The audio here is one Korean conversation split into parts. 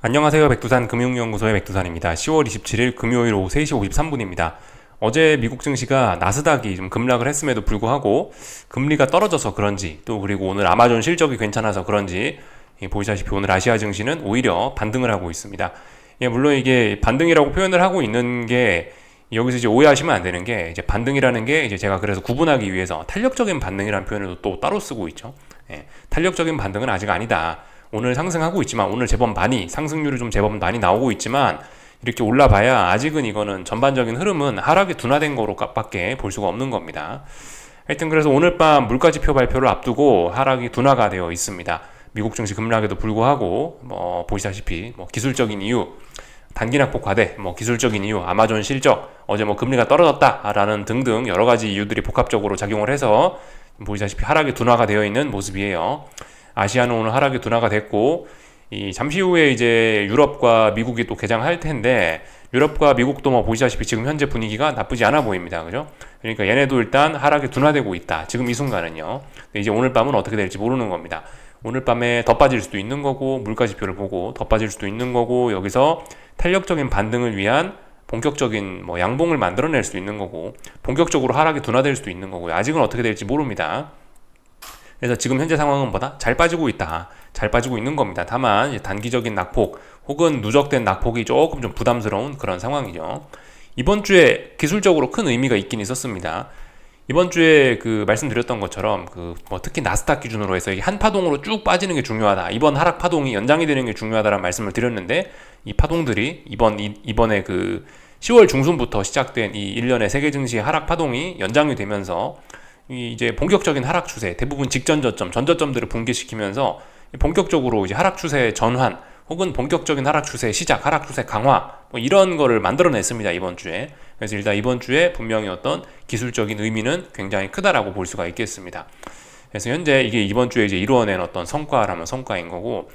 안녕하세요. 백두산 금융연구소의 백두산입니다. 10월 27일 금요일 오후 3시 53분입니다. 어제 미국 증시가 나스닥이 좀 급락을 했음에도 불구하고 금리가 떨어져서 그런지 또 그리고 오늘 아마존 실적이 괜찮아서 그런지 보시다시피 오늘 아시아 증시는 오히려 반등을 하고 있습니다. 물론 이게 반등이라고 표현을 하고 있는 게 여기서 이제 오해하시면 안 되는 게 이제 반등이라는 게 이제 제가 그래서 구분하기 위해서 탄력적인 반등이라는 표현을 또 따로 쓰고 있죠. 탄력적인 반등은 아직 아니다. 오늘 상승하고 있지만 오늘 제법 많이 상승률이 좀 제법 많이 나오고 있지만 이렇게 올라봐야 아직은 이거는 전반적인 흐름은 하락이 둔화된 거로밖에 볼 수가 없는 겁니다. 하여튼 그래서 오늘 밤 물가지표 발표를 앞두고 하락이 둔화가 되어 있습니다. 미국 증시 급락에도 불구하고 보시다시피 기술적인 이유, 단기 낙폭 과대, 기술적인 이유, 아마존 실적, 어제 금리가 떨어졌다라는 등등 여러 가지 이유들이 복합적으로 작용을 해서 보시다시피 하락이 둔화가 되어 있는 모습이에요. 아시아는 오늘 하락이 둔화가 됐고 잠시 후에 이제 유럽과 미국이 또 개장할 텐데 유럽과 미국도 보시다시피 지금 현재 분위기가 나쁘지 않아 보입니다. 그죠? 그러니까 얘네도 일단 하락이 둔화되고 있다. 지금 이 순간은요. 근데 이제 오늘 밤은 어떻게 될지 모르는 겁니다. 오늘 밤에 더 빠질 수도 있는 거고 물가지표를 보고 더 빠질 수도 있는 거고 여기서 탄력적인 반등을 위한 본격적인 양봉을 만들어낼 수도 있는 거고 본격적으로 하락이 둔화될 수도 있는 거고요. 아직은 어떻게 될지 모릅니다. 그래서 지금 현재 상황은 뭐다? 잘 빠지고 있다. 잘 빠지고 있는 겁니다. 다만 단기적인 낙폭 혹은 누적된 낙폭이 조금 좀 부담스러운 그런 상황이죠. 이번 주에 기술적으로 큰 의미가 있긴 있었습니다. 이번 주에 말씀드렸던 것처럼 특히 나스닥 기준으로 해서 한 파동으로 쭉 빠지는 게 중요하다. 이번 하락 파동이 연장이 되는 게 중요하다라는 말씀을 드렸는데 이 파동들이 이번에 10월 중순부터 시작된 이 일련의 세계 증시 하락 파동이 연장이 되면서 이제 본격적인 하락 추세, 대부분 직전 저점, 전 저점들을 붕괴시키면서 본격적으로 이제 하락 추세 전환 혹은 본격적인 하락 추세 시작, 하락 추세 강화 이런 거를 만들어냈습니다. 이번 주에. 그래서 일단 이번 주에 분명히 어떤 기술적인 의미는 굉장히 크다라고 볼 수가 있겠습니다. 그래서 현재 이게 이번 주에 이제 이루어낸 어떤 성과라면 성과인 거고.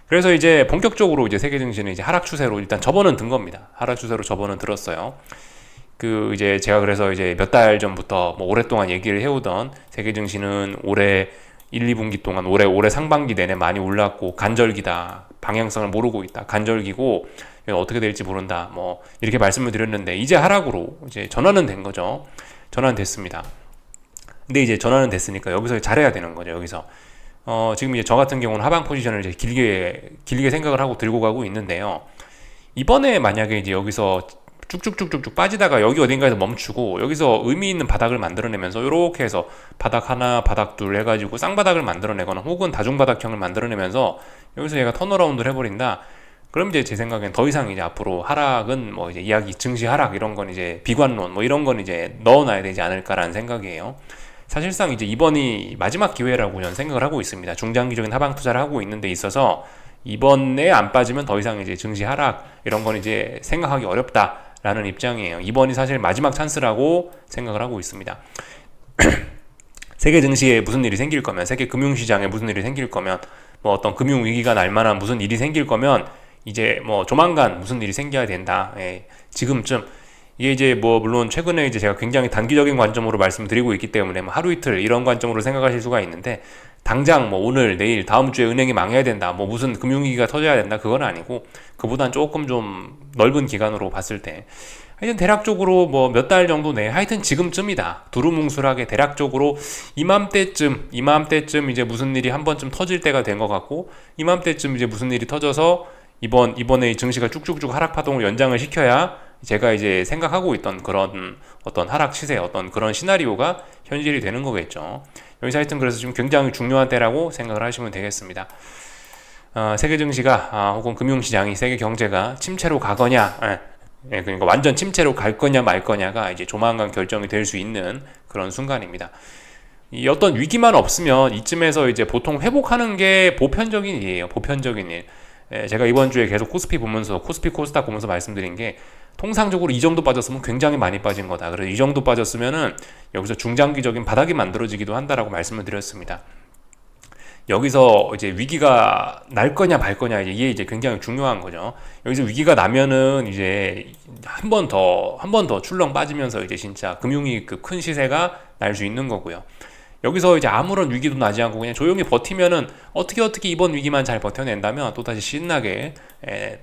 그래서 이제 본격적으로 이제 세계 증시는 이제 하락 추세로 일단 접어는 든 겁니다. 하락 추세로 접어는 들었어요. 이제 제가 그래서 이제 몇 달 전부터 오랫동안 얘기를 해오던 세계 증시는 올해 1, 2분기 동안 올해 상반기 내내 많이 올랐고 간절기다. 방향성을 모르고 있다. 간절기고 어떻게 될지 모른다. 이렇게 말씀을 드렸는데 이제 하락으로 이제 전환은 된 거죠. 전환됐습니다. 근데 이제 전환은 됐으니까 여기서 잘해야 되는 거죠. 여기서 지금 이제 저 같은 경우는 하방 포지션을 이제 길게 생각을 하고 들고 가고 있는데요. 이번에 만약에 이제 여기서 쭉쭉쭉쭉 빠지다가 여기 어딘가에서 멈추고 여기서 의미 있는 바닥을 만들어내면서 이렇게 해서 바닥 하나 바닥 둘 해가지고 쌍바닥을 만들어내거나 혹은 다중바닥형을 만들어내면서 여기서 얘가 턴어라운드를 해버린다. 그럼 이제 제 생각엔 더 이상 이제 앞으로 하락은 이제 이야기 증시 하락 이런 건 이제 비관론 이런 건 이제 넣어놔야 되지 않을까라는 생각이에요. 사실상 이제 이번이 마지막 기회라고 저는 생각을 하고 있습니다. 중장기적인 하방 투자를 하고 있는 데 있어서 이번에 안 빠지면 더 이상 이제 증시 하락 이런 건 이제 생각하기 어렵다. 라는 입장이에요. 이번이 사실 마지막 찬스라고 생각을 하고 있습니다. 세계 증시에 무슨 일이 생길 거면, 세계 금융시장에 무슨 일이 생길 거면, 어떤 금융위기가 날 만한 무슨 일이 생길 거면, 이제 조만간 무슨 일이 생겨야 된다. 지금쯤. 이게 이제 물론 최근에 이제 제가 굉장히 단기적인 관점으로 말씀드리고 있기 때문에 하루 이틀 이런 관점으로 생각하실 수가 있는데, 당장 오늘, 내일, 다음 주에 은행이 망해야 된다. 무슨 금융위기가 터져야 된다. 그건 아니고, 그보단 조금 좀 넓은 기간으로 봤을 때. 하여튼 대략적으로 몇 달 정도 내에 하여튼 지금쯤이다. 두루뭉술하게 대략적으로 이맘때쯤 이제 무슨 일이 한 번쯤 터질 때가 된 것 같고, 이맘때쯤 이제 무슨 일이 터져서 이번에 증시가 쭉쭉쭉 하락 파동을 연장을 시켜야 제가 이제 생각하고 있던 그런 어떤 하락 시세, 어떤 그런 시나리오가 현실이 되는 거겠죠. 여기서 하여튼 그래서 지금 굉장히 중요한 때라고 생각을 하시면 되겠습니다. 세계 증시가 혹은 금융시장이 세계 경제가 침체로 가거냐, 그러니까 완전 침체로 갈 거냐 말 거냐가 이제 조만간 결정이 될 수 있는 그런 순간입니다. 이 어떤 위기만 없으면 이쯤에서 이제 보통 회복하는 게 보편적인 일이에요. 보편적인 일. 제가 이번 주에 계속 코스피 코스닥 보면서 말씀드린 게 통상적으로 이 정도 빠졌으면 굉장히 많이 빠진 거다. 그래서 이 정도 빠졌으면은 여기서 중장기적인 바닥이 만들어지기도 한다라고 말씀을 드렸습니다. 여기서 이제 위기가 날 거냐 말 거냐 이게 이제 굉장히 중요한 거죠. 여기서 위기가 나면은 이제 한 번 더 출렁 빠지면서 이제 진짜 금융위기급 큰 시세가 날 수 있는 거고요. 여기서 이제 아무런 위기도 나지 않고 그냥 조용히 버티면은 어떻게 이번 위기만 잘 버텨낸다면 또다시 신나게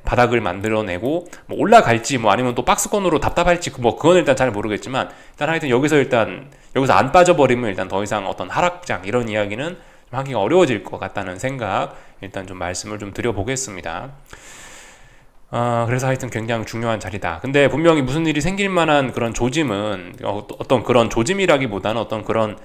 바닥을 만들어내고 뭐 올라갈지 뭐 아니면 또 박스권으로 답답할지 뭐 그건 일단 잘 모르겠지만 일단 하여튼 여기서 안 빠져버리면 일단 더 이상 어떤 하락장 이런 이야기는 좀 하기가 어려워질 것 같다는 생각 일단 좀 말씀을 좀 드려보겠습니다. 그래서 하여튼 굉장히 중요한 자리다. 근데 분명히 무슨 일이 생길 만한 그런 조짐은 어떤 그런 조짐이라기보다는 어떤 그런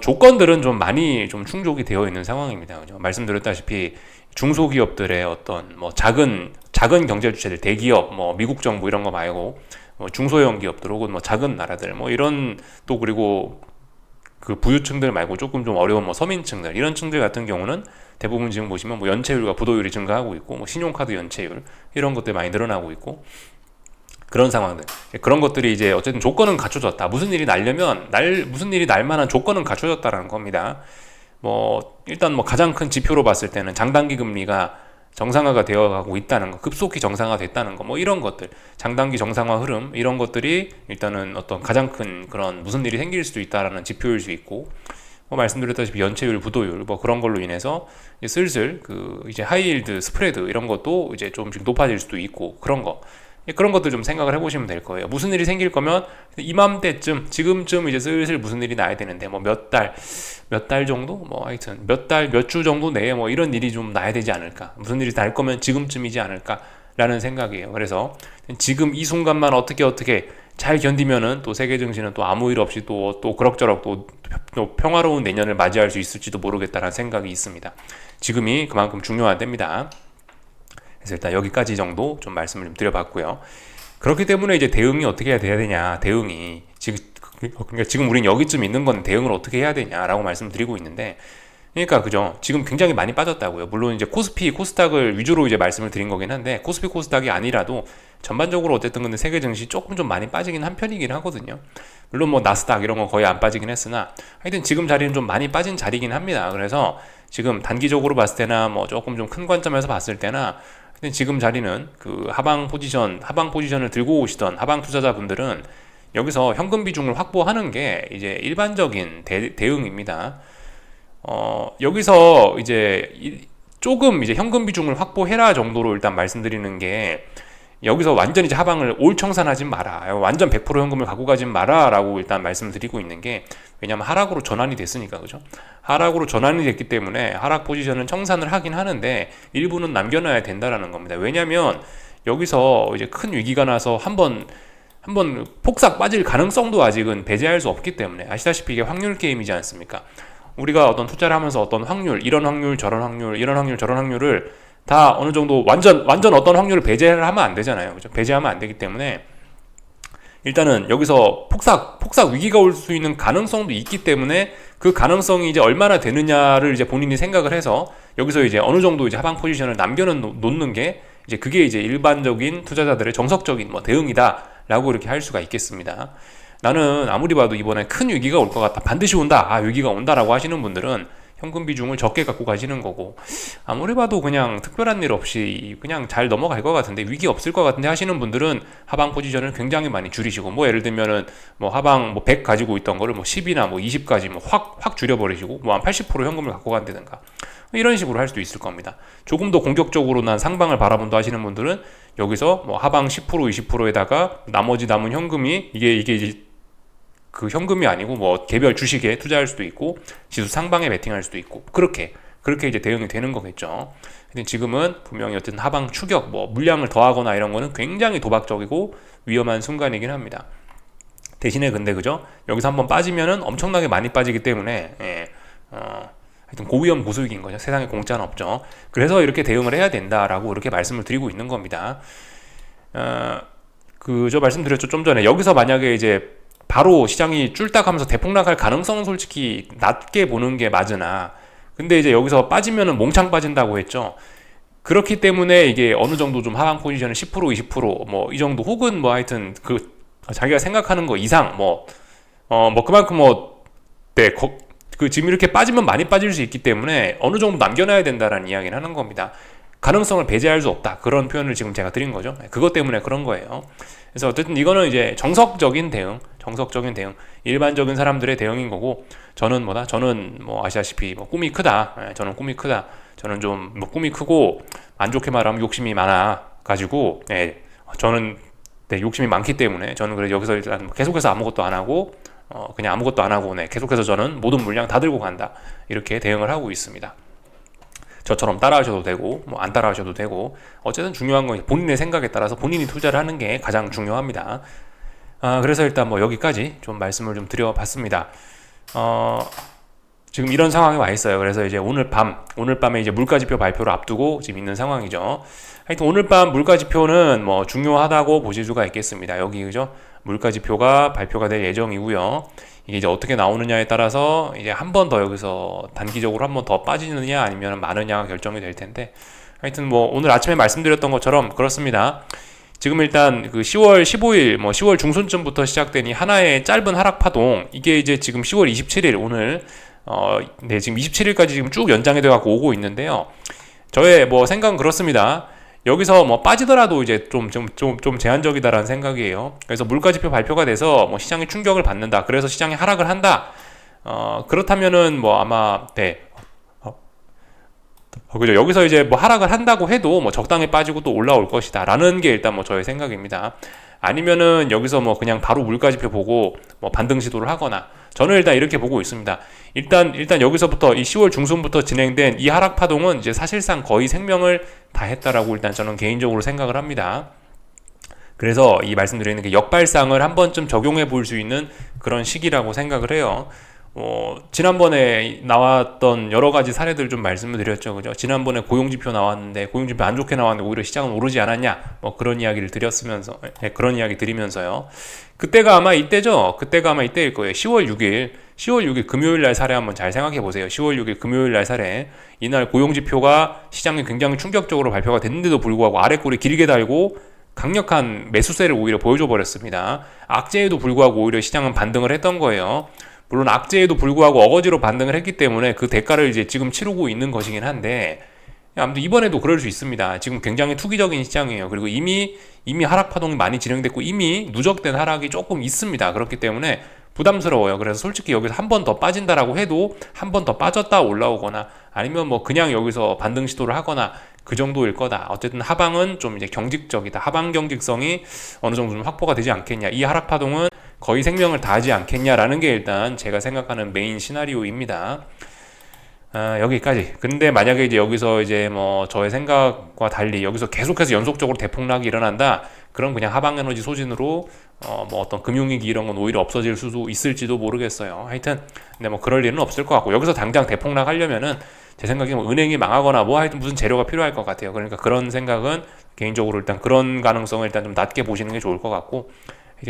조건들은 좀 많이 좀 충족이 되어 있는 상황입니다. 그죠? 말씀드렸다시피 중소기업들의 어떤 뭐 작은 경제 주체들, 대기업, 뭐 미국 정부 이런 거 말고 뭐 중소형 기업들 혹은 뭐 작은 나라들 뭐 이런 또 그리고 그 부유층들 말고 조금 좀 어려운 뭐 서민층들 이런 층들 같은 경우는 대부분 지금 보시면 뭐 연체율과 부도율이 증가하고 있고 뭐 신용카드 연체율 이런 것들 많이 늘어나고 있고 그런 상황들 그런 것들이 이제 어쨌든 조건은 갖춰졌다. 무슨 일이 날 만한 조건은 갖춰졌다라는 겁니다. 뭐 일단 뭐 가장 큰 지표로 봤을 때는 장단기 금리가 정상화가 되어가고 있다는 거, 급속히 정상화됐다는 거, 뭐 이런 것들, 장단기 정상화 흐름 이런 것들이 일단은 어떤 가장 큰 그런 무슨 일이 생길 수도 있다라는 지표일 수 있고, 뭐 말씀드렸다시피 연체율, 부도율 뭐 그런 걸로 인해서 이제 슬슬 이제 하이힐드 스프레드 이런 것도 이제 조금씩 높아질 수도 있고 그런 것들 좀 생각을 해보시면 될 거예요. 무슨 일이 생길 거면 이맘때쯤 지금쯤 이제 슬슬 무슨 일이 나야 되는데 뭐 몇 달 정도 뭐 하여튼 몇 주 정도 내에 뭐 이런 일이 좀 나야 되지 않을까, 무슨 일이 날 거면 지금쯤이지 않을까라는 생각이에요. 그래서 지금 이 순간만 어떻게 잘 견디면은 또 세계 증시는 또 아무 일 없이 또 그럭저럭 또 평화로운 내년을 맞이할 수 있을지도 모르겠다는 생각이 있습니다. 지금이 그만큼 중요한 때입니다. 그래서 일단 여기까지 정도 좀 말씀을 좀 드려봤고요. 그렇기 때문에 이제 대응이 어떻게 해야 되냐, 대응이 그러니까 지금 우린 여기쯤 있는 건 대응을 어떻게 해야 되냐라고 말씀드리고 있는데, 그러니까 그죠, 지금 굉장히 많이 빠졌다고요. 물론 이제 코스피 코스닥을 위주로 이제 말씀을 드린 거긴 한데, 코스피 코스닥이 아니라도 전반적으로 어쨌든 근데 세계 증시 조금 좀 많이 빠지긴 한 편이긴 하거든요. 물론 뭐 나스닥 이런 거 거의 안 빠지긴 했으나 하여튼 지금 자리는 좀 많이 빠진 자리긴 합니다. 그래서 지금 단기적으로 봤을 때나 뭐 조금 좀 큰 관점에서 봤을 때나 지금 자리는 하방 포지션을 들고 오시던 하방 투자자분들은 여기서 현금 비중을 확보하는 게 이제 일반적인 대응입니다. 여기서 이제 조금 이제 현금 비중을 확보해라 정도로 일단 말씀드리는 게, 여기서 완전히 이제 하방을 올청산하지 마라, 완전 100% 현금을 갖고 가진 마라라고 일단 말씀드리고 있는 게, 왜냐하면 하락으로 전환이 됐으니까, 그죠? 하락으로 전환이 됐기 때문에 하락 포지션은 청산을 하긴 하는데 일부는 남겨놔야 된다라는 겁니다. 왜냐하면 여기서 이제 큰 위기가 나서 한번 폭삭 빠질 가능성도 아직은 배제할 수 없기 때문에, 아시다시피 이게 확률 게임이지 않습니까? 우리가 어떤 투자를 하면서 어떤 확률, 이런 확률, 저런 확률, 이런 확률, 저런 확률을 다 어느 정도 완전 어떤 확률을 배제를 하면 안 되잖아요. 그죠? 배제하면 안 되기 때문에 일단은 여기서 폭삭 위기가 올 수 있는 가능성도 있기 때문에 그 가능성이 이제 얼마나 되느냐를 이제 본인이 생각을 해서 여기서 이제 어느 정도 이제 하방 포지션을 놓는 게 이제 그게 이제 일반적인 투자자들의 정석적인 뭐 대응이다라고 이렇게 할 수가 있겠습니다. 나는 아무리 봐도 이번에 큰 위기가 올 것 같다, 반드시 온다, 위기가 온다라고 하시는 분들은 현금 비중을 적게 갖고 가시는 거고, 아무리 봐도 그냥 특별한 일 없이 그냥 잘 넘어갈 것 같은데, 위기 없을 것 같은데 하시는 분들은 하방 포지션을 굉장히 많이 줄이시고, 뭐 예를 들면은 뭐 하방 뭐 100 가지고 있던 거를 뭐 10이나 뭐 20까지 뭐 확 줄여버리시고 뭐 한 80% 현금을 갖고 간다든가 이런 식으로 할 수도 있을 겁니다. 조금 더 공격적으로 난 상방을 바라본다 하시는 분들은 여기서 뭐 하방 10% 20%에다가 나머지 남은 현금이 이게 이제 그 현금이 아니고 뭐 개별 주식에 투자할 수도 있고 지수 상방에 베팅할 수도 있고, 그렇게 이제 대응이 되는 거겠죠. 근데 지금은 분명히 어쨌든 하방 추격, 뭐 물량을 더하거나 이런 거는 굉장히 도박적이고 위험한 순간이긴 합니다. 대신에 근데 그죠, 여기서 한번 빠지면은 엄청나게 많이 빠지기 때문에 하여튼 고위험 고수익인 거죠. 세상에 공짜는 없죠. 그래서 이렇게 대응을 해야 된다라고 이렇게 말씀을 드리고 있는 겁니다. 저 말씀드렸죠, 좀 전에. 여기서 만약에 이제 바로 시장이 쫄딱하면서 대폭락할 가능성은 솔직히 낮게 보는 게 맞으나, 근데 이제 여기서 빠지면은 몽창 빠진다고 했죠. 그렇기 때문에 이게 어느 정도 좀 하방 포지션은 10% 20% 이 정도, 혹은 뭐 하여튼 자기가 생각하는 거 이상 그만큼 지금 이렇게 빠지면 많이 빠질 수 있기 때문에 어느 정도 남겨놔야 된다라는 이야기를 하는 겁니다. 가능성을 배제할 수 없다. 그런 표현을 지금 제가 드린 거죠. 그것 때문에 그런 거예요. 그래서 어쨌든 이거는 이제 정석적인 대응, 일반적인 사람들의 대응인 거고, 저는 뭐 아시다시피 뭐 꿈이 크다. 저는 꿈이 크다. 저는 좀 뭐 꿈이 크고 안 좋게 말하면 욕심이 많아 가지고, 저는 욕심이 많기 때문에 저는 그래서 여기서 일단 계속해서 아무것도 안 하고, 그냥 아무것도 안 하고, 계속해서 저는 모든 물량 다 들고 간다. 이렇게 대응을 하고 있습니다. 저처럼 따라하셔도 되고 뭐 안 따라하셔도 되고, 어쨌든 중요한 건 본인의 생각에 따라서 본인이 투자를 하는 게 가장 중요합니다. 그래서 일단 뭐 여기까지 좀 말씀을 좀 드려봤습니다. 지금 이런 상황에 와 있어요. 그래서 이제 오늘 밤에 이제 물가지표 발표를 앞두고 지금 있는 상황이죠. 하여튼 오늘 밤 물가지표는 뭐 중요하다고 보실 수가 있겠습니다. 여기 그죠? 물가지표가 발표가 될 예정이고요. 이게 이제 어떻게 나오느냐에 따라서 이제 한 번 더 여기서 단기적으로 한 번 더 빠지느냐 아니면 많으냐가 결정이 될 텐데, 하여튼 뭐 오늘 아침에 말씀드렸던 것처럼 그렇습니다. 지금 일단 그 10월 15일, 뭐 10월 중순쯤부터 시작된 이 하나의 짧은 하락 파동, 이게 이제 지금 10월 27일 오늘 지금 27일까지 지금 쭉 연장이 돼 갖고 오고 있는데요. 저의 뭐 생각은 그렇습니다. 여기서 뭐 빠지더라도 이제 좀 제한적이다라는 생각이에요. 그래서 물가지표 발표가 돼서 뭐 시장이 충격을 받는다. 그래서 시장이 하락을 한다. 그렇다면은 뭐 아마 그죠. 여기서 이제 뭐 하락을 한다고 해도 뭐 적당히 빠지고 또 올라올 것이다. 라는 게 일단 뭐 저의 생각입니다. 아니면은 여기서 뭐 그냥 바로 물가지표 보고 뭐 반등 시도를 하거나, 저는 일단 이렇게 보고 있습니다. 일단 여기서부터 이 10월 중순부터 진행된 이 하락 파동은 이제 사실상 거의 생명을 다했다라고 일단 저는 개인적으로 생각을 합니다. 그래서 이 말씀드리는 게 역발상을 한 번쯤 적용해 볼 수 있는 그런 시기라고 생각을 해요. 지난번에 나왔던 여러 가지 사례들 좀 말씀을 드렸죠. 그죠? 지난번에 고용지표 나왔는데, 고용지표 안 좋게 나왔는데 오히려 시장은 오르지 않았냐? 뭐 그런 이야기를 그런 이야기 드리면서요. 그때가 아마 이때죠? 그때가 아마 이때일 거예요. 10월 6일 금요일 날 사례 한번 잘 생각해 보세요. 10월 6일 금요일 날 사례. 이날 고용지표가 시장에 굉장히 충격적으로 발표가 됐는데도 불구하고 아래 꼬리 길게 달고 강력한 매수세를 오히려 보여줘 버렸습니다. 악재에도 불구하고 오히려 시장은 반등을 했던 거예요. 물론 악재에도 불구하고 어거지로 반등을 했기 때문에 그 대가를 이제 지금 치르고 있는 것이긴 한데, 아무튼 이번에도 그럴 수 있습니다. 지금 굉장히 투기적인 시장이에요. 그리고 이미 하락 파동이 많이 진행됐고 이미 누적된 하락이 조금 있습니다. 그렇기 때문에 부담스러워요. 그래서 솔직히 여기서 한 번 더 빠진다라고 해도 한 번 더 빠졌다 올라오거나, 아니면 뭐 그냥 여기서 반등 시도를 하거나 그 정도일 거다. 어쨌든 하방은 좀 이제 경직적이다. 하방 경직성이 어느 정도 좀 확보가 되지 않겠냐. 이 하락 파동은 거의 생명을 다하지 않겠냐라는 게 일단 제가 생각하는 메인 시나리오입니다. 여기까지. 근데 만약에 이제 여기서 이제 뭐 저의 생각과 달리 여기서 계속해서 연속적으로 대폭락이 일어난다. 그럼 그냥 하방 에너지 소진으로 뭐 어떤 금융위기 이런 건 오히려 없어질 수도 있을지도 모르겠어요. 하여튼 근데 뭐 그럴 일은 없을 것 같고, 여기서 당장 대폭락 하려면은 제 생각에 뭐 은행이 망하거나 뭐 하여튼 무슨 재료가 필요할 것 같아요. 그러니까 그런 생각은 개인적으로 일단 그런 가능성을 일단 좀 낮게 보시는 게 좋을 것 같고,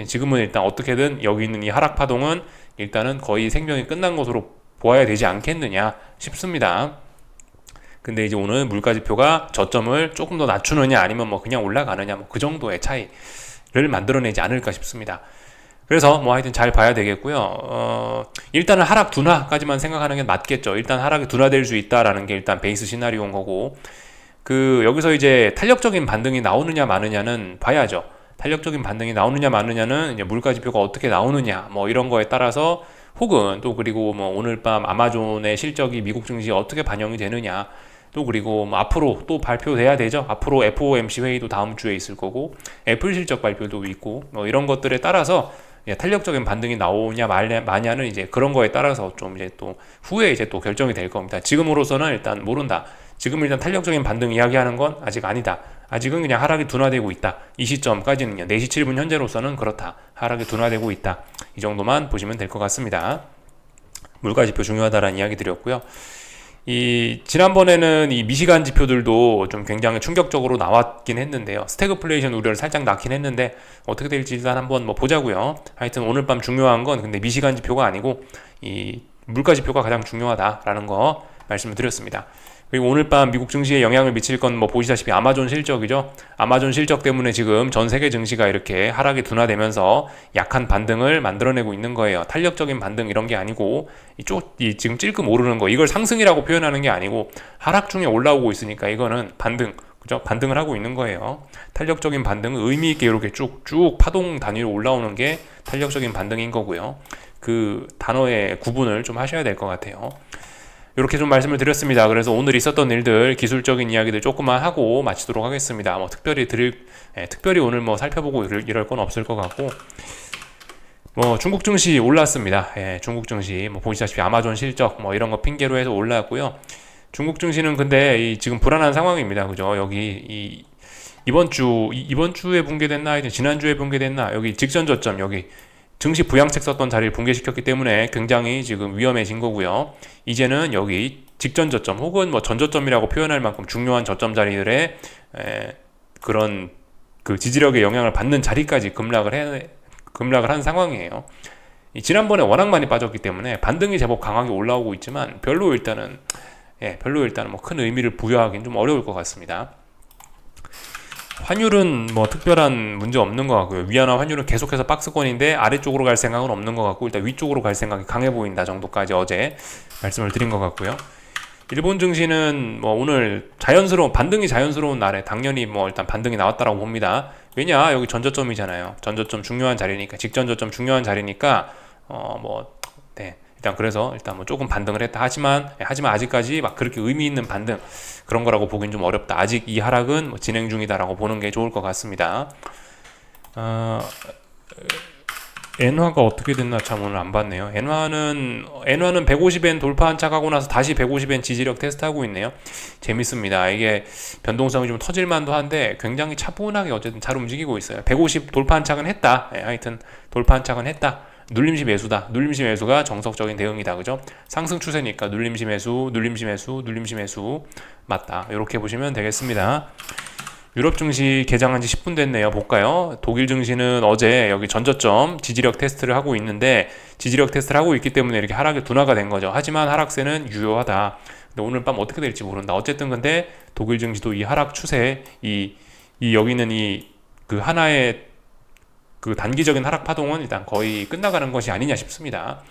지금은 일단 어떻게든 여기 있는 이 하락 파동은 일단은 거의 생명이 끝난 것으로 보아야 되지 않겠느냐 싶습니다. 근데 이제 오늘 물가지표가 저점을 조금 더 낮추느냐 아니면 뭐 그냥 올라가느냐, 뭐 그 정도의 차이를 만들어내지 않을까 싶습니다. 그래서 뭐 하여튼 잘 봐야 되겠고요. 일단은 하락 둔화까지만 생각하는 게 맞겠죠. 일단 하락이 둔화될 수 있다라는 게 일단 베이스 시나리오인 거고, 여기서 이제 탄력적인 반등이 나오느냐 마느냐는 봐야죠. 탄력적인 반등이 나오느냐 마느냐는 이제 물가지표가 어떻게 나오느냐 뭐 이런 거에 따라서, 혹은 또 그리고 뭐 오늘 밤 아마존의 실적이 미국 증시에 어떻게 반영이 되느냐, 또 그리고 뭐 앞으로 또 발표돼야 되죠. 앞으로 FOMC 회의도 다음 주에 있을 거고 애플 실적 발표도 있고 뭐 이런 것들에 따라서 탄력적인 반등이 나오냐 마냐는 이제 그런 거에 따라서 좀 이제 또 후에 이제 또 결정이 될 겁니다. 지금으로서는 일단 모른다. 지금 일단 탄력적인 반등 이야기하는 건 아직 아니다. 아직은 그냥 하락이 둔화되고 있다. 이 시점까지는요. 4시 7분 현재로서는 그렇다. 하락이 둔화되고 있다. 이 정도만 보시면 될 것 같습니다. 물가지표 중요하다라는 이야기 드렸고요. 지난번에는 이 미시간 지표들도 좀 굉장히 충격적으로 나왔긴 했는데요. 스태그플레이션 우려를 살짝 낳긴 했는데 어떻게 될지 일단 한번 뭐 보자고요. 하여튼 오늘 밤 중요한 건 근데 미시간 지표가 아니고 이 물가 지표가 가장 중요하다라는 거 말씀을 드렸습니다. 그리고 오늘 밤 미국 증시에 영향을 미칠 건 뭐 보시다시피 아마존 실적이죠. 아마존 실적 때문에 지금 전 세계 증시가 이렇게 하락이 둔화되면서 약한 반등을 만들어내고 있는 거예요. 탄력적인 반등 이런 게 아니고 지금 찔끔 오르는 거 이걸 상승이라고 표현하는 게 아니고 하락 중에 올라오고 있으니까 이거는 반등, 그죠? 반등을 하고 있는 거예요. 탄력적인 반등은 의미 있게 이렇게 쭉쭉 파동 단위로 올라오는 게 탄력적인 반등인 거고요. 그 단어의 구분을 좀 하셔야 될 것 같아요. 이렇게 좀 말씀을 드렸습니다. 그래서 오늘 있었던 일들, 기술적인 이야기들 조금만 하고 마치도록 하겠습니다. 뭐 특별히 오늘 뭐 살펴보고 이럴 건 없을 것 같고, 뭐 중국 증시 올랐습니다. 중국 증시 뭐 보시다시피 아마존 실적 뭐 이런 거 핑계로 해서 올랐고요. 중국 증시는 근데 지금 불안한 상황입니다. 그죠? 여기 이번 주에 붕괴됐나, 하여튼 지난주에 붕괴됐나, 여기 직전 저점, 여기 증시 부양책 썼던 자리를 붕괴시켰기 때문에 굉장히 지금 위험해진 거고요. 이제는 여기 직전 저점 혹은 뭐 전저점이라고 표현할 만큼 중요한 저점 자리들의 그런 그 지지력의 영향을 받는 자리까지 급락을 한 상황이에요. 지난번에 워낙 많이 빠졌기 때문에 반등이 제법 강하게 올라오고 있지만 별로 일단은 뭐 큰 의미를 부여하기는 좀 어려울 것 같습니다. 환율은 뭐 특별한 문제 없는 것 같고요. 위안화 환율은 계속해서 박스권인데 아래쪽으로 갈 생각은 없는 것 같고 일단 위쪽으로 갈 생각이 강해 보인다 정도까지 어제 말씀을 드린 것 같고요. 일본 증시는 뭐 오늘 반등이 자연스러운 날에 당연히 뭐 일단 반등이 나왔다라고 봅니다. 왜냐 여기 전저점이잖아요. 전저점 중요한 자리니까, 직전 저점 중요한 자리니까 일단 뭐 조금 반등을 했다. 하지만 아직까지 막 그렇게 의미 있는 반등 그런 거라고 보긴 좀 어렵다. 아직 이 하락은 뭐 진행 중이다라고 보는 게 좋을 것 같습니다. 엔화가 어떻게 됐나 참 오늘 안 봤네요. 엔화는 150엔 돌파한 차 가고 나서 다시 150엔 지지력 테스트하고 있네요. 재밌습니다. 이게 변동성이 좀 터질만도 한데 굉장히 차분하게 어쨌든 잘 움직이고 있어요. 150 돌파한 착은 했다. 하여튼 돌파한 착은 했다. 눌림시 매수다. 눌림시 매수가 정석적인 대응이다. 그죠? 상승 추세니까 눌림시 매수 맞다. 이렇게 보시면 되겠습니다. 유럽 증시 개장한 지 10분 됐네요. 볼까요? 독일 증시는 어제 여기 전저점 지지력 테스트를 하고 있는데 지지력 테스트를 하고 있기 때문에 이렇게 하락이 둔화가 된 거죠. 하지만 하락세는 유효하다. 근데 오늘 밤 어떻게 될지 모른다. 어쨌든 근데 독일 증시도 이 하락 추세, 여기는 그 하나의 그 단기적인 하락 파동은 일단 거의 끝나가는 것이 아니냐 싶습니다.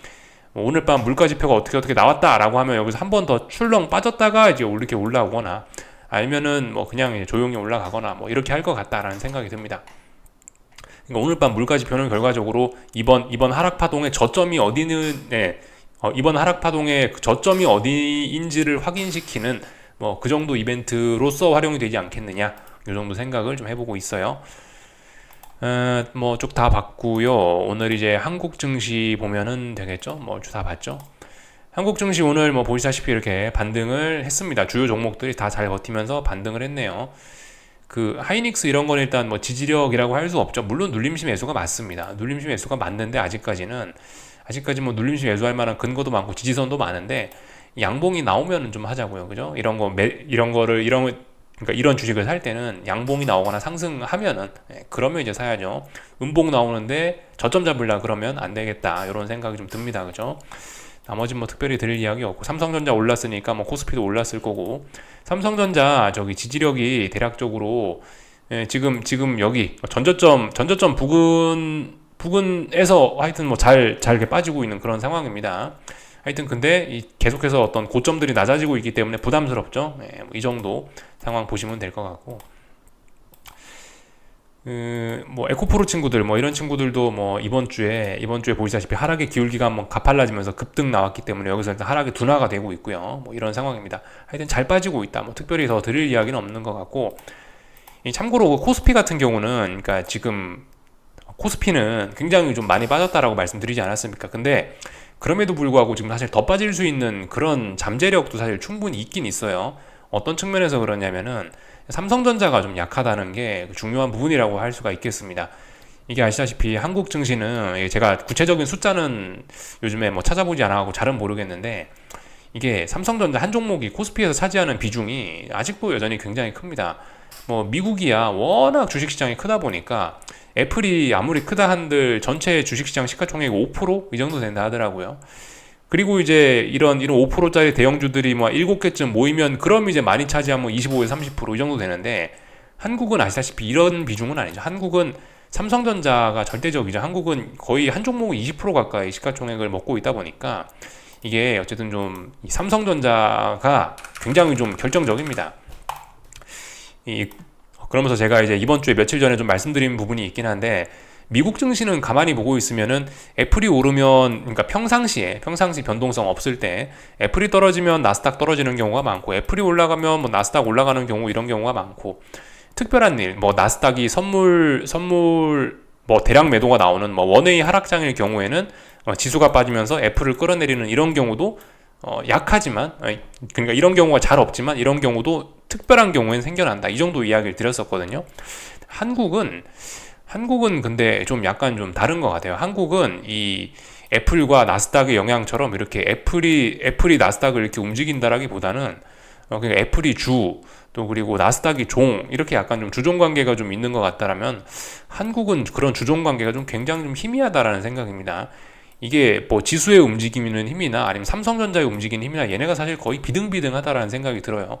오늘 밤 물가지표가 어떻게 나왔다라고 하면 여기서 한 번 더 출렁 빠졌다가 이제 이렇게 올라오거나 아니면은 뭐 그냥 조용히 올라가거나 뭐 이렇게 할 것 같다라는 생각이 듭니다. 그러니까 오늘 밤 물가지표는 결과적으로 이번 하락 파동의 저점이 이번 하락 파동의 저점이 어디인지를 확인시키는 뭐 그 정도 이벤트로서 활용이 되지 않겠느냐, 이 정도 생각을 좀 해보고 있어요. 뭐 쭉 다 봤고요. 오늘 이제 한국 증시 보면은 되겠죠. 뭐 다 봤죠. 한국 증시 오늘 뭐 보시다시피 이렇게 반등을 했습니다. 주요 종목들이 다 잘 버티면서 반등을 했네요. 그 하이닉스 이런 건 일단 뭐 지지력이라고 할 수 없죠. 물론 눌림시 매수가 맞습니다. 눌림시 매수가 맞는데 아직까지 뭐 눌림시 매수할 만한 근거도 많고 지지선도 많은데 양봉이 나오면은 좀 하자고요. 그죠? 그러니까 이런 주식을 살 때는 양봉이 나오거나 상승하면은 그러면 이제 사야죠. 음봉 나오는데 저점 잡으려 그러면 안 되겠다. 이런 생각이 좀 듭니다. 그죠? 나머지 뭐 특별히 드릴 이야기 없고 삼성전자 올랐으니까 뭐 코스피도 올랐을 거고 삼성전자 저기 지지력이 대략적으로 지금 여기 전저점 부근에서 하여튼 뭐 잘 이렇게 빠지고 있는 그런 상황입니다. 하여튼 근데 계속해서 어떤 고점들이 낮아지고 있기 때문에 부담스럽죠. 뭐이 정도 상황 보시면 될 것 같고 뭐 에코프로 친구들 뭐 이런 친구들도 뭐 이번 주에 보시다시피 하락의 기울기가 한번 가팔라지면서 급등 나왔기 때문에 여기서 일단 하락이 둔화가 되고 있고요. 뭐 이런 상황입니다. 하여튼 잘 빠지고 있다. 뭐 특별히 더 드릴 이야기는 없는 것 같고 참고로 코스피 같은 경우는 그러니까 지금 코스피는 굉장히 좀 많이 빠졌다라고 말씀드리지 않았습니까? 근데 그럼에도 불구하고 지금 사실 더 빠질 수 있는 그런 잠재력도 사실 충분히 있긴 있어요. 어떤 측면에서 그러냐면은 삼성전자가 좀 약하다는 게 중요한 부분이라고 할 수가 있겠습니다. 이게 아시다시피 한국 증시는 제가 구체적인 숫자는 요즘에 뭐 찾아보지 않아가지고 잘은 모르겠는데 이게 삼성전자 한 종목이 코스피에서 차지하는 비중이 아직도 여전히 굉장히 큽니다. 뭐 미국이야 워낙 주식시장이 크다 보니까 애플이 아무리 크다 한들 전체 주식시장 시가총액 5%? 이 정도 된다 하더라고요. 그리고 이제 이런 5%짜리 대형주들이 뭐 7개쯤 모이면 그럼 이제 많이 차지하면 25에서 30%이 정도 되는데, 한국은 아시다시피 이런 비중은 아니죠. 한국은 삼성전자가 절대적이죠. 한국은 거의 한 종목은 20% 가까이 시가총액을 먹고 있다 보니까 이게 어쨌든 좀 이 삼성전자가 굉장히 좀 결정적입니다. 그러면서 제가 이제 이번 주에 며칠 전에 좀 말씀드린 부분이 있긴 한데, 미국 증시는 가만히 보고 있으면은 애플이 오르면, 그러니까 평상시 변동성 없을 때 애플이 떨어지면 나스닥 떨어지는 경우가 많고, 애플이 올라가면 뭐 나스닥 올라가는 경우, 이런 경우가 많고, 특별한 일, 뭐 나스닥이 선물 뭐 대량 매도가 나오는 뭐 원웨이 하락장일 경우에는 지수가 빠지면서 애플을 끌어내리는 이런 경우도 약하지만, 그러니까 이런 경우가 잘 없지만 이런 경우도 특별한 경우에는 생겨난다, 이 정도 이야기를 드렸었거든요. 한국은 근데 좀 약간 좀 다른 것 같아요. 한국은 이 애플과 나스닥의 영향처럼 이렇게 애플이 나스닥을 이렇게 움직인다라기보다는 그냥 애플이 주, 또 그리고 나스닥이 종, 이렇게 약간 좀 주종 관계가 좀 있는 것 같다라면, 한국은 그런 주종 관계가 좀 굉장히 좀 희미하다라는 생각입니다. 이게 뭐 지수의 움직이는 힘이나 아니면 삼성전자의 움직이는 힘이나 얘네가 사실 거의 비등비등하다라는 생각이 들어요.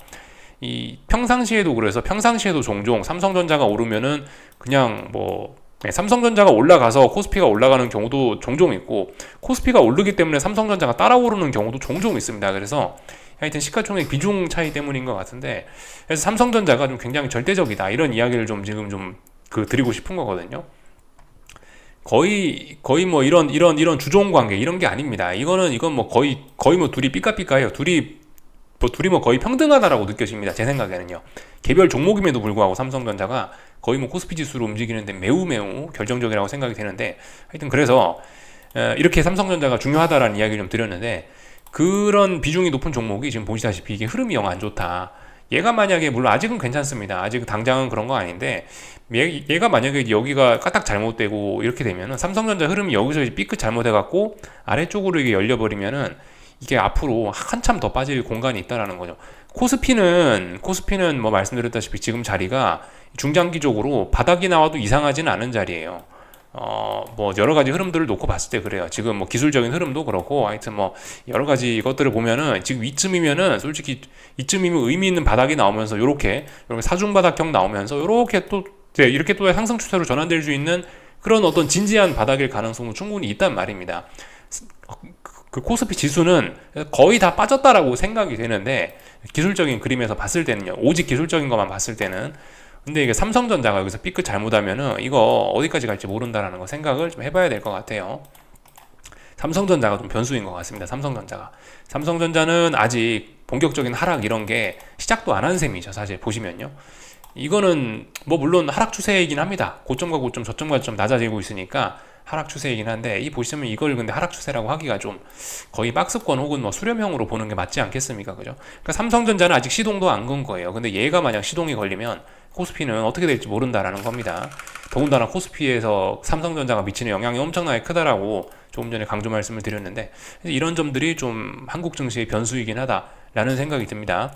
이 평상시에도, 그래서 평상시에도 종종 삼성전자가 오르면은 그냥 뭐 삼성전자가 올라가서 코스피가 올라가는 경우도 종종 있고, 코스피가 오르기 때문에 삼성전자가 따라 오르는 경우도 종종 있습니다. 그래서 하여튼 시가총액 비중 차이 때문인 것 같은데, 그래서 삼성전자가 좀 굉장히 절대적이다, 이런 이야기를 좀 지금 좀 드리고 싶은 거거든요. 거의 뭐 이런 주종 관계 이런 게 아닙니다. 이건 뭐 거의 뭐 둘이 삐까삐까해요. 둘이 뭐 거의 평등하다라고 느껴집니다. 제 생각에는요. 개별 종목임에도 불구하고 삼성전자가 거의 뭐 코스피 지수로 움직이는데 매우 결정적이라고 생각이 되는데, 하여튼 그래서 이렇게 삼성전자가 중요하다라는 이야기를 좀 드렸는데, 그런 비중이 높은 종목이 지금 보시다시피 이게 흐름이 영 안 좋다. 얘가 만약에, 물론 아직은 괜찮습니다. 아직 당장은 그런 거 아닌데, 얘가 만약에 여기가 까딱 잘못되고 이렇게 되면은, 삼성전자 흐름이 여기서 삐끗 잘못해갖고 아래쪽으로 이게 열려버리면은 이게 앞으로 한참 더 빠질 공간이 있다라는 거죠. 코스피는 뭐 말씀드렸다시피 지금 자리가 중장기적으로 바닥이 나와도 이상하지는 않은 자리예요. 뭐 여러 가지 흐름들을 놓고 봤을 때 그래요. 지금 뭐 기술적인 흐름도 그렇고, 하여튼 뭐 여러 가지 것들을 보면은 지금 이쯤이면은 솔직히 이쯤이면 의미 있는 바닥이 나오면서 요렇게 사중 바닥형 나오면서 이렇게 또 상승 추세로 전환될 수 있는 그런 어떤 진지한 바닥일 가능성도 충분히 있단 말입니다. 그 코스피 지수는 거의 다 빠졌다라고 생각이 되는데, 기술적인 그림에서 봤을 때는요, 오직 기술적인 것만 봤을 때는. 근데 이게 삼성전자가 여기서 삐끗 잘못하면은 이거 어디까지 갈지 모른다라는 거 생각을 좀 해봐야 될 것 같아요. 삼성전자가 좀 변수인 것 같습니다. 삼성전자는 아직 본격적인 하락 이런 게 시작도 안 한 셈이죠. 사실 보시면요, 이거는 뭐 물론 하락 추세이긴 합니다. 고점과 고점, 저점과 저점 낮아지고 있으니까 하락 추세이긴 한데, 이 보시면 이걸 근데 하락 추세라고 하기가 좀 거의 박스권 혹은 뭐 수렴형으로 보는 게 맞지 않겠습니까? 그죠? 그러니까 삼성전자는 아직 시동도 안 건 거예요. 근데 얘가 만약 시동이 걸리면 코스피는 어떻게 될지 모른다라는 겁니다. 더군다나 코스피에서 삼성전자가 미치는 영향이 엄청나게 크다라고 조금 전에 강조 말씀을 드렸는데, 이런 점들이 좀 한국 증시의 변수이긴 하다라는 생각이 듭니다.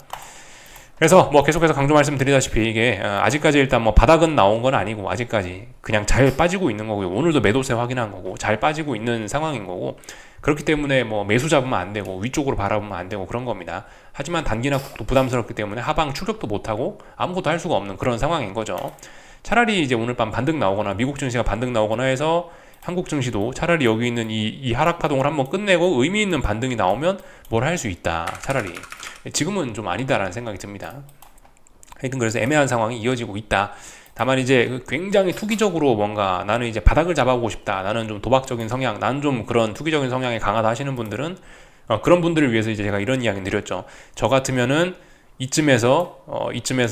그래서 뭐 계속해서 강조 말씀드리다시피 이게 아직까지 일단 뭐 바닥은 나온 건 아니고, 아직까지 그냥 잘 빠지고 있는 거고요. 오늘도 매도세 확인한 거고 잘 빠지고 있는 상황인 거고, 그렇기 때문에 뭐 매수 잡으면 안 되고 위쪽으로 바라보면 안 되고 그런 겁니다. 하지만 단기나 국도 부담스럽기 때문에 하방 추격도 못하고 아무것도 할 수가 없는 그런 상황인 거죠. 차라리 이제 오늘 밤 반등 나오거나 미국 증시가 반등 나오거나 해서 한국 증시도 차라리 여기 있는 이 하락 파동을 한번 끝내고 의미 있는 반등이 나오면 뭘 할 수 있다. 차라리 지금은 좀 아니다라는 생각이 듭니다. 하여튼 그래서 애매한 상황이 이어지고 있다. 다만 이제 굉장히 투기적으로 뭔가 나는 이제 바닥을 잡아보고 싶다, 나는 좀 도박적인 성향, 나는 좀 그런 투기적인 성향이 강하다 하시는 분들은 그런 분들을 위해서 이제 제가 이런 이야기 드렸죠. 저 같으면은 이쯤에서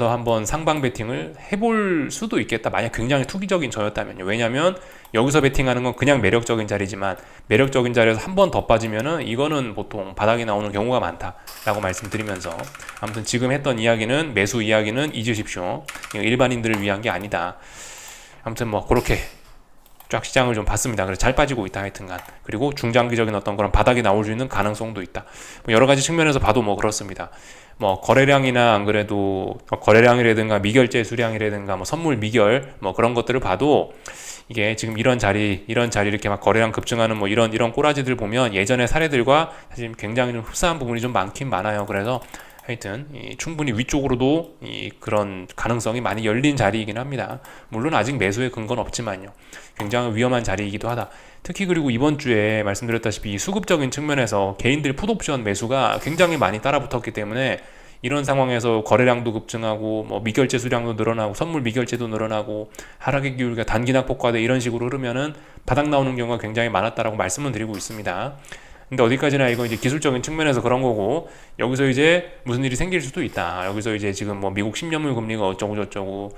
한번 상방 베팅을 해볼 수도 있겠다, 만약 굉장히 투기적인 저였다면요. 왜냐면 여기서 베팅하는 건 그냥 매력적인 자리지만, 매력적인 자리에서 한 번 더 빠지면은 이거는 보통 바닥이 나오는 경우가 많다라고 말씀드리면서, 아무튼 지금 했던 이야기는, 매수 이야기는 잊으십시오. 일반인들을 위한 게 아니다. 아무튼 뭐 그렇게 쫙 시장을 좀 봤습니다. 그래서 잘 빠지고 있다, 하여튼간. 그리고 중장기적인 어떤 그런 바닥이 나올 수 있는 가능성도 있다. 뭐 여러 가지 측면에서 봐도 뭐 그렇습니다. 뭐 거래량이나 안 그래도 거래량이라든가 미결제 수량이라든가 뭐 선물 미결 뭐 그런 것들을 봐도 이게 지금 이런 자리 이렇게 막 거래량 급증하는 뭐 이런 꼬라지들 보면 예전의 사례들과 사실 굉장히 좀 흡사한 부분이 좀 많긴 많아요. 그래서 하여튼 충분히 위쪽으로도 그런 가능성이 많이 열린 자리이긴 합니다. 물론 아직 매수의 근거는 없지만요. 굉장히 위험한 자리이기도 하다. 특히 그리고 이번 주에 말씀드렸다시피 수급적인 측면에서 개인들 풋옵션 매수가 굉장히 많이 따라붙었기 때문에 이런 상황에서 거래량도 급증하고 뭐 미결제 수량도 늘어나고 선물 미결제도 늘어나고 하락의 기울기가 단기 낙폭과대 이런 식으로 흐르면은 바닥 나오는 경우가 굉장히 많았다라고 말씀을 드리고 있습니다. 근데 어디까지나 이거 이제 기술적인 측면에서 그런 거고 여기서 이제 무슨 일이 생길 수도 있다. 여기서 이제 지금 뭐 미국 10년물 금리가 어쩌고 저쩌고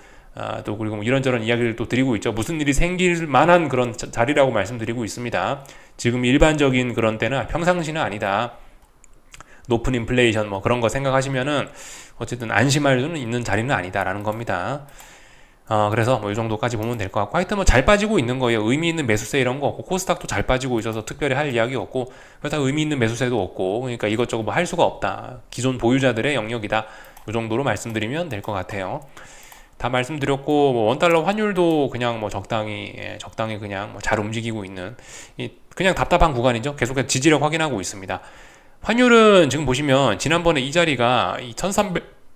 또 그리고 뭐 이런저런 이야기를 또 드리고 있죠. 무슨 일이 생길 만한 그런 자리라고 말씀드리고 있습니다. 지금 일반적인 그런 때는 평상시는 아니다. 높은 인플레이션 뭐 그런 거 생각하시면은 어쨌든 안심할 수는 있는 자리는 아니다라는 겁니다. 그래서 뭐 이 정도까지 보면 될 것 같고 하여튼 뭐 잘 빠지고 있는 거예요. 의미 있는 매수세 이런 거 없고 코스닥도 잘 빠지고 있어서 특별히 할 이야기 없고 다 의미 있는 매수세도 없고 그러니까 이것저것 뭐 할 수가 없다. 기존 보유자들의 영역이다. 이 정도로 말씀드리면 될 것 같아요. 다 말씀드렸고 뭐 원달러 환율도 그냥 뭐 적당히 그냥 뭐 잘 움직이고 있는 그냥 답답한 구간이죠. 계속해서 지지력 확인하고 있습니다. 환율은 지금 보시면 지난번에 이 자리가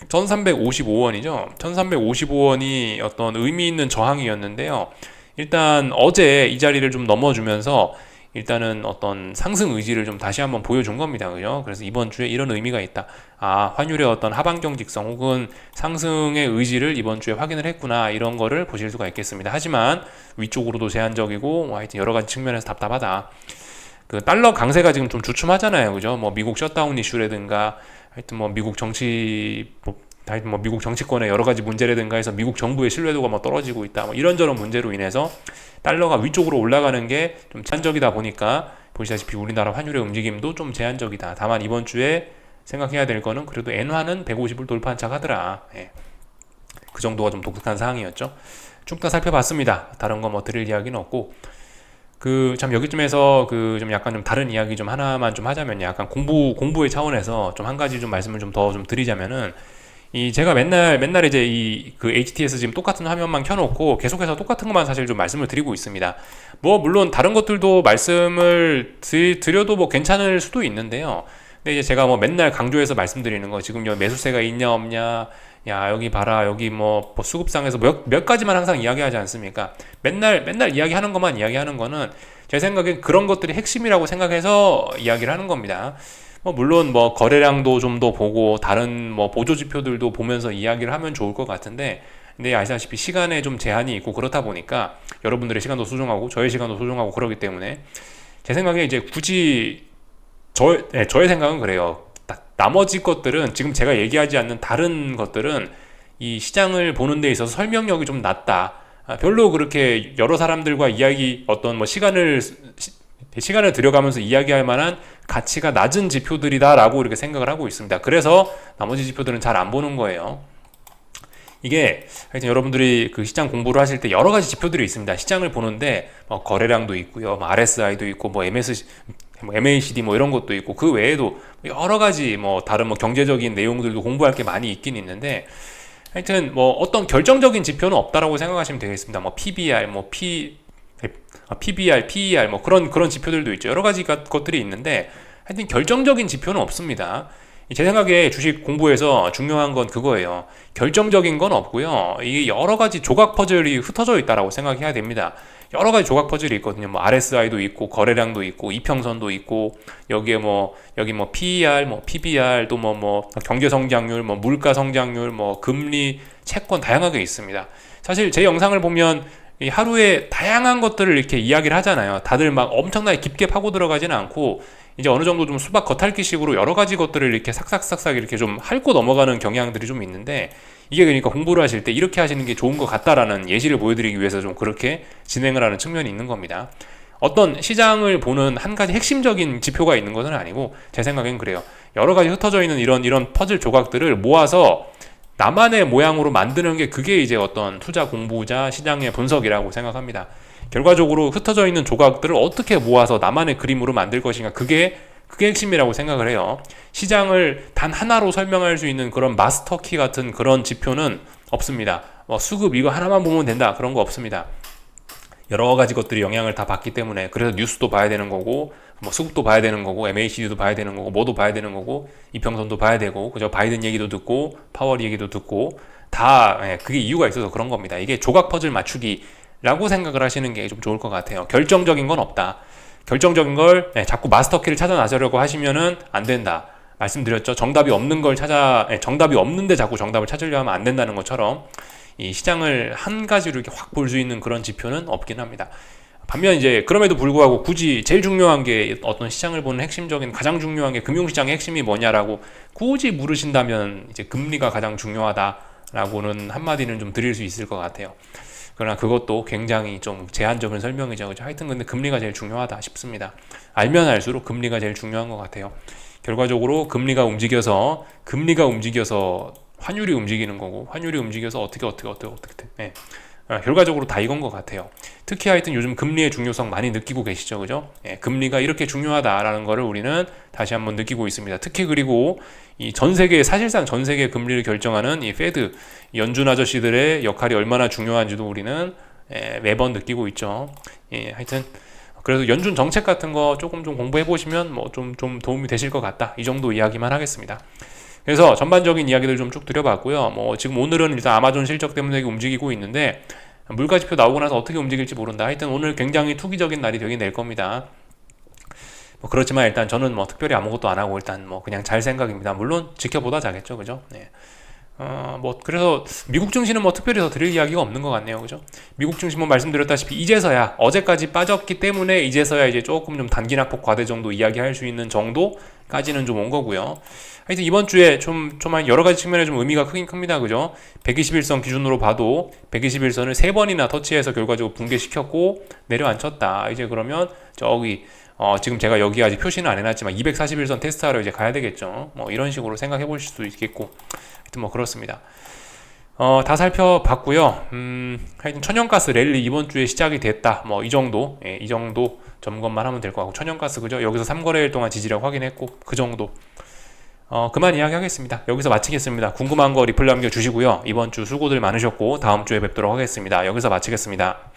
1355원이죠. 1355원이 어떤 의미 있는 저항이었는데요. 일단 어제 이 자리를 좀 넘어주면서 일단은 어떤 상승 의지를 좀 다시 한번 보여준 겁니다. 그죠? 그래서 이번 주에 이런 의미가 있다. 환율의 어떤 하반경 직성 혹은 상승의 의지를 이번 주에 확인을 했구나. 이런 거를 보실 수가 있겠습니다. 하지만 위쪽으로도 제한적이고 하여튼 여러 가지 측면에서 답답하다. 그 달러 강세가 지금 좀 주춤하잖아요. 그죠? 뭐 미국 셧다운 이슈라든가 하여튼 뭐 미국 정치권의 여러 가지 문제라든가 해서 미국 정부의 신뢰도가 뭐 떨어지고 있다. 뭐 이런저런 문제로 인해서 달러가 위쪽으로 올라가는 게 좀 제한적이다 보니까 보시다시피 우리나라 환율의 움직임도 좀 제한적이다. 다만 이번 주에 생각해야 될 거는 그래도 엔화는 150을 돌파한 척 하더라. 예. 그 정도가 좀 독특한 상황이었죠. 쭉 다 살펴봤습니다. 다른 거 뭐 드릴 이야기는 없고 참 여기쯤에서 좀 약간 좀 다른 이야기 좀 하나만 좀 하자면 약간 공부의 차원에서 좀 한 가지 좀 말씀을 좀 더 좀 드리자면은 제가 맨날 이제 그 HTS 지금 똑같은 화면만 켜놓고 계속해서 똑같은 것만 사실 좀 말씀을 드리고 있습니다. 뭐 물론 다른 것들도 말씀을 드려도 뭐 괜찮을 수도 있는데요. 근데 이제 제가 뭐 맨날 강조해서 말씀드리는 거 지금 여기 매수세가 있냐 없냐 야 여기 봐라 여기 뭐 수급상에서 몇 가지만 항상 이야기하지 않습니까? 맨날 이야기하는 것만 이야기하는 거는 제 생각엔 그런 것들이 핵심이라고 생각해서 이야기를 하는 겁니다. 뭐 물론 뭐 거래량도 좀 더 보고 다른 뭐 보조 지표들도 보면서 이야기를 하면 좋을 것 같은데 근데 아시다시피 시간에 좀 제한이 있고 그렇다 보니까 여러분들의 시간도 소중하고 저의 시간도 소중하고 그러기 때문에 제 생각에 이제 굳이 저의 생각은 그래요. 나머지 것들은 지금 제가 얘기하지 않는 다른 것들은 이 시장을 보는 데 있어서 설명력이 좀 낮다. 별로 그렇게 여러 사람들과 어떤 뭐 시간을 들여가면서 이야기할 만한 가치가 낮은 지표들이다라고 이렇게 생각을 하고 있습니다. 그래서 나머지 지표들은 잘 안 보는 거예요. 이게 하여튼 여러분들이 그 시장 공부를 하실 때 여러 가지 지표들이 있습니다. 시장을 보는데 뭐 거래량도 있고요, 뭐 RSI도 있고, 뭐 MACD 뭐 이런 것도 있고 그 외에도 여러 가지 뭐 다른 뭐 경제적인 내용들도 공부할 게 많이 있긴 있는데 하여튼 뭐 어떤 결정적인 지표는 없다라고 생각하시면 되겠습니다. 뭐 PBR, PBR, PER 뭐 그런 지표들도 있죠. 여러 가지 것들이 있는데 하여튼 결정적인 지표는 없습니다. 제 생각에 주식 공부에서 중요한 건 그거예요. 결정적인 건 없고요. 이게 여러 가지 조각 퍼즐이 흩어져 있다라고 생각해야 됩니다. 여러 가지 조각 퍼즐이 있거든요. 뭐 RSI도 있고 거래량도 있고 이평선도 있고 여기 뭐 PER, 뭐 PBR 또 뭐 경제 성장률, 뭐 물가 성장률, 뭐 금리, 채권 다양하게 있습니다. 사실 제 영상을 보면 이 하루에 다양한 것들을 이렇게 이야기를 하잖아요. 다들 막 엄청나게 깊게 파고 들어가지는 않고 이제 어느 정도 좀 수박 겉핥기식으로 여러 가지 것들을 이렇게 삭삭삭삭 이렇게 좀 핥고 넘어가는 경향들이 좀 있는데 이게 그러니까 공부를 하실 때 이렇게 하시는 게 좋은 것 같다라는 예시를 보여드리기 위해서 좀 그렇게 진행을 하는 측면이 있는 겁니다. 어떤 시장을 보는 한 가지 핵심적인 지표가 있는 것은 아니고 제 생각엔 그래요. 여러 가지 흩어져 있는 이런 퍼즐 조각들을 모아서 나만의 모양으로 만드는 게 그게 이제 어떤 투자 공부자 시장의 분석이라고 생각합니다. 결과적으로 흩어져 있는 조각들을 어떻게 모아서 나만의 그림으로 만들 것인가 그게 그게 핵심이라고 생각을 해요. 시장을 단 하나로 설명할 수 있는 그런 마스터키 같은 그런 지표는 없습니다. 뭐 수급 이거 하나만 보면 된다 그런 거 없습니다. 여러 가지 것들이 영향을 다 받기 때문에 그래서 뉴스도 봐야 되는 거고 뭐 수급도 봐야 되는 거고 MACD도 봐야 되는 거고 뭐도 봐야 되는 거고 이평선도 봐야 되고 그죠. 바이든 얘기도 듣고 파월 얘기도 듣고 다 그게 이유가 있어서 그런 겁니다. 이게 조각 퍼즐 맞추기라고 생각을 하시는 게 좀 좋을 것 같아요. 결정적인 건 없다. 결정적인 걸 자꾸 마스터키를 찾아 나서려고 하시면은 안 된다. 말씀드렸죠. 정답이 없는 걸 정답이 없는데 자꾸 정답을 찾으려 하면 안 된다는 것처럼 이 시장을 한 가지로 이렇게 확 볼 수 있는 그런 지표는 없긴 합니다. 반면 이제 그럼에도 불구하고 굳이 제일 중요한 게 어떤 시장을 보는 핵심적인 가장 중요한 게 금융시장의 핵심이 뭐냐라고 굳이 물으신다면 이제 금리가 가장 중요하다라고는 한마디는 좀 드릴 수 있을 것 같아요. 그러나 그것도 굉장히 좀 제한적인 설명이죠. 그죠? 하여튼 근데 금리가 제일 중요하다 싶습니다. 알면 알수록 금리가 제일 중요한 것 같아요. 결과적으로 금리가 움직여서 환율이 움직이는 거고 환율이 움직여서 어떻게 결과적으로 다 이건 것 같아요. 특히 하여튼 요즘 금리의 중요성 많이 느끼고 계시죠, 그죠? 금리가 이렇게 중요하다라는 거를 우리는 다시 한번 느끼고 있습니다. 특히 그리고 이 사실상 전 세계 금리를 결정하는 이 페드 연준 아저씨들의 역할이 얼마나 중요한지도 우리는 매번 느끼고 있죠. 하여튼 그래서 연준 정책 같은 거 조금 좀 공부해 보시면 뭐 좀 도움이 되실 것 같다. 이 정도 이야기만 하겠습니다. 그래서 전반적인 이야기들 좀 쭉 드려봤고요. 뭐 지금 오늘은 일단 아마존 실적 때문에 움직이고 있는데 물가지표 나오고 나서 어떻게 움직일지 모른다. 하여튼 오늘 굉장히 투기적인 날이 되긴 될 겁니다. 뭐 그렇지만 일단 저는 뭐 특별히 아무것도 안 하고 일단 뭐 그냥 잘 생각입니다. 물론 지켜보다 자겠죠, 그죠? 네. 뭐 그래서 미국 증시는 뭐 특별히 더 드릴 이야기가 없는 것 같네요, 그죠? 미국 증시는 말씀드렸다시피 이제서야 어제까지 빠졌기 때문에 이제서야 이제 조금 좀 단기낙폭 과대 정도 이야기할 수 있는 정도까지는 좀 온 거고요. 하여튼 이번 주에 좀 여러 가지 측면에 좀 의미가 크긴 큽니다, 그죠? 121선 기준으로 봐도 121선을 3번이나 터치해서 결과적으로 붕괴시켰고 내려앉혔다. 이제 그러면 저기 지금 제가 여기 아직 표시는 안 해놨지만 241선 테스트하러 이제 가야 되겠죠. 뭐 이런 식으로 생각해 보실 수도 있겠고 하여튼 뭐 그렇습니다. 다 살펴봤고요. 하여튼 천연가스 랠리 이번 주에 시작이 됐다. 뭐 이 정도 점검만 하면 될 것 같고 천연가스 그죠? 여기서 3거래일 동안 지지력 확인했고 그 정도. 그만 이야기하겠습니다. 여기서 마치겠습니다. 궁금한 거 리플 남겨주시고요. 이번 주 수고들 많으셨고 다음 주에 뵙도록 하겠습니다. 여기서 마치겠습니다.